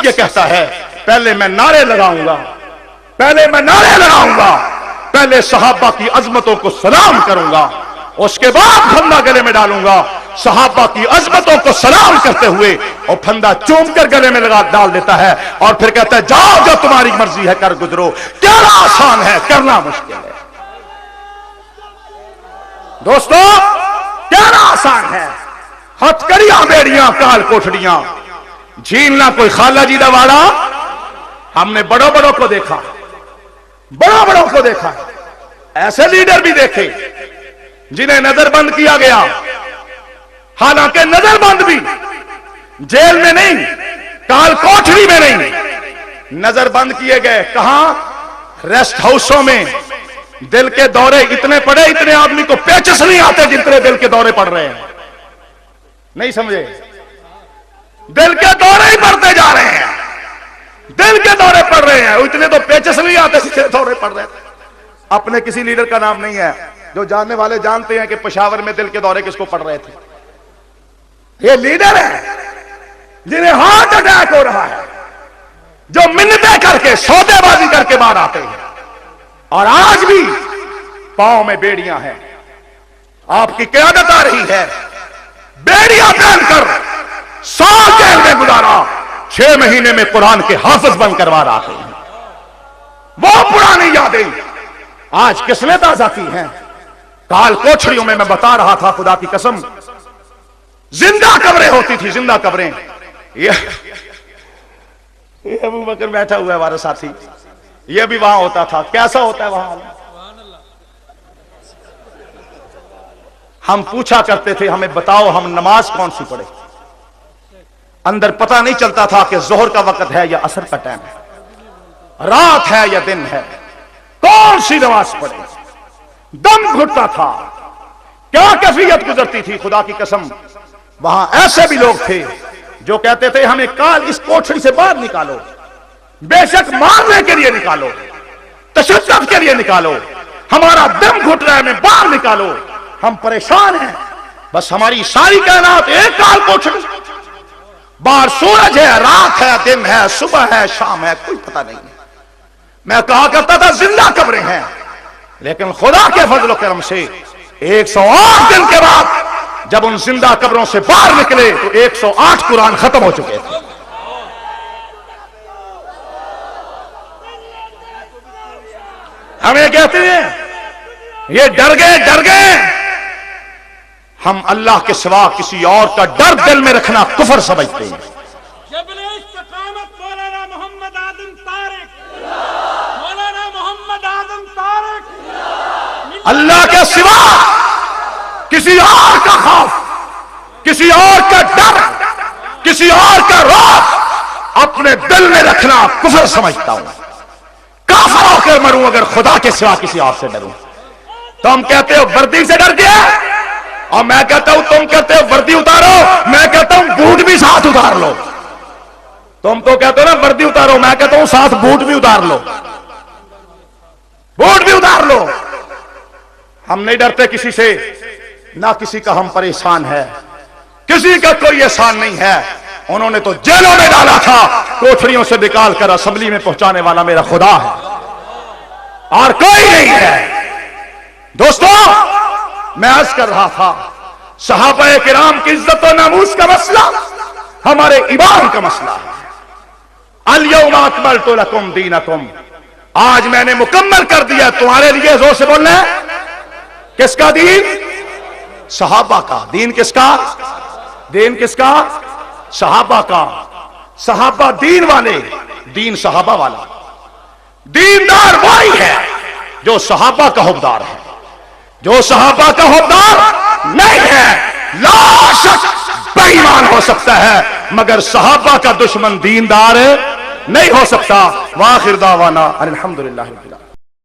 یہ کہتا ہے پہلے میں نعرے لگاؤں گا، پہلے صحابہ کی عظمتوں کو سلام کروں گا، اس کے بعد پھندا گلے میں ڈالوں گا۔ صحابہ کی عظمتوں کو سلام کرتے ہوئے اور پھندا چوم کر گلے میں ڈال دیتا ہے اور پھر کہتا ہے جاؤ جو تمہاری مرضی ہے کر گزرو۔ کہنا آسان ہے، کرنا مشکل ہے دوستو، کہنا آسان ہے۔ ہتھکڑیاں بیڑیاں کال کوٹڑیاں، جھیلنا کوئی خالہ جی دا واڑا۔ ہم نے بڑوں کو دیکھا، بڑوں کو دیکھا، ایسے لیڈر بھی دیکھے جنہیں نظر بند کیا گیا، حالانکہ نظر بند بھی جیل میں نہیں، کال کوٹڑی میں نہیں، نظر بند کیے گئے کہاں؟ ریسٹ ہاؤسوں میں۔ دل کے دورے اتنے پڑے، اتنے آدمی کو پیچس نہیں آتے جتنے دل کے دورے پڑ رہے ہیں، نہیں سمجھے؟ دل کے دورے ہی پڑتے جا رہے ہیں، دل کے دورے پڑ رہے ہیں، اتنے تو پیچس نہیں آتے جتنے دورے پڑ رہے ہیں۔ اپنے کسی لیڈر کا نام نہیں ہے، جو جاننے والے جانتے ہیں کہ پشاور میں دل کے دورے کس کو پڑ رہے تھے۔ یہ لیڈر ہے جنہیں ہارٹ اٹیک ہو رہا ہے، جو منتیں کر کے سودے بازی کر کے باہر آتے ہیں، اور آج بھی پاؤں میں بیڑیاں ہیں۔ آپ کی قیادت آ رہی ہے، بیڑیاں پہن کر 7 جیل میں گزارا، 6 مہینے میں قرآن کے حافظ بن کروا رہا ہے۔ وہ پرانی یادیں آج کس نے تازہ کی ہیں؟ کال کوٹڑیوں میں بتا رہا تھا، خدا کی قسم زندہ قبریں ہوتی تھی، زندہ قبریں۔ یہ ابو بکر بیٹھا ہوا ہے ہمارا ساتھی، یہ بھی وہاں ہوتا تھا۔ کیسا ہوتا ہے وہاں؟ ہم پوچھا کرتے تھے ہمیں بتاؤ ہم نماز کون سی پڑھے؟ اندر پتہ نہیں چلتا تھا کہ ظہر کا وقت ہے یا عصر کا ٹائم ہے، رات ہے یا دن ہے، کون سی نماز پڑھے؟ دم گھٹتا تھا، کیا کیفیت گزرتی تھی خدا کی قسم۔ وہاں ایسے بھی لوگ تھے جو کہتے تھے ہمیں کال اس کوٹھڑی سے باہر نکالو، بے شک مارنے کے لیے نکالو، تشدد کے لیے نکالو، ہمارا دم گھٹ رہا ہے ہمیں باہر نکالو، ہم پریشان ہیں، بس ہماری ساری کائنات ایک کال کوٹھڑی، باہر سورج ہے، رات ہے، دن ہے، صبح ہے، شام ہے، کوئی پتہ نہیں۔ میں کہا کرتا تھا زندہ قبریں ہیں، لیکن خدا کے فضل و کرم سے 108 دن کے بعد جب ان زندہ قبروں سے باہر نکلے تو 108 قرآن ختم ہو چکے تھے۔ ہمیں کہتے ہیں یہ ڈر گئے، ہم اللہ کے سوا کسی اور کا ڈر دل میں رکھنا کفر سمجھتے ہیں۔ جبل استقامت مولانا محمد اعظم طارق، مولانا محمد اعظم طارق، اللہ کے سوا کسی اور کا خوف، کسی اور کا ڈر، کسی اور کا رعب اپنے دل میں رکھنا کفر سمجھتا ہوں۔ کافر ہو کر مروں اگر خدا کے سوا کسی اور سے ڈروں۔ تم کہتے ہو وردی سے ڈر گیا، اور میں کہتا ہوں تم کہتے ہو وردی اتارو، میں کہتا ہوں بوٹ بھی ساتھ اتار لو۔ تم تو کہتے ہو نا وردی اتارو، میں کہتا ہوں ساتھ بوٹ بھی اتار لو، بوٹ بھی اتار لو۔ ہم نہیں ڈرتے کسی سے، نہ کسی کا ہم پریشان ہے، کسی کا کوئی احسان نہیں ہے۔ انہوں نے تو جیلوں میں ڈالا تھا، کوٹھڑیوں سے نکال کر اسمبلی میں پہنچانے والا میرا خدا ہے اور کوئی نہیں ہے۔ دوستو میں عرض کر رہا تھا صحابہ کرام کی عزت و ناموس کا مسئلہ ہمارے ایمان کا مسئلہ ہے۔ الیوم اکملت لکم دینکم، آج میں نے مکمل کر دیا تمہارے لیے۔ زور سے بولنا ہے، کس کا دین؟ صحابہ کا دین۔ کس کا دین؟ کس کا؟ صحابہ کا۔ صحابہ دین والے، دین صحابہ والا۔ دیندار وہی ہے جو صحابہ کا حقدار ہے، جو صحابہ کا حقدار نہیں ہے لا شک بے ایمان ہو سکتا ہے، مگر صحابہ کا دشمن دیندار نہیں ہو سکتا۔ وآخر دعوانا الحمدللہ رب العالمین۔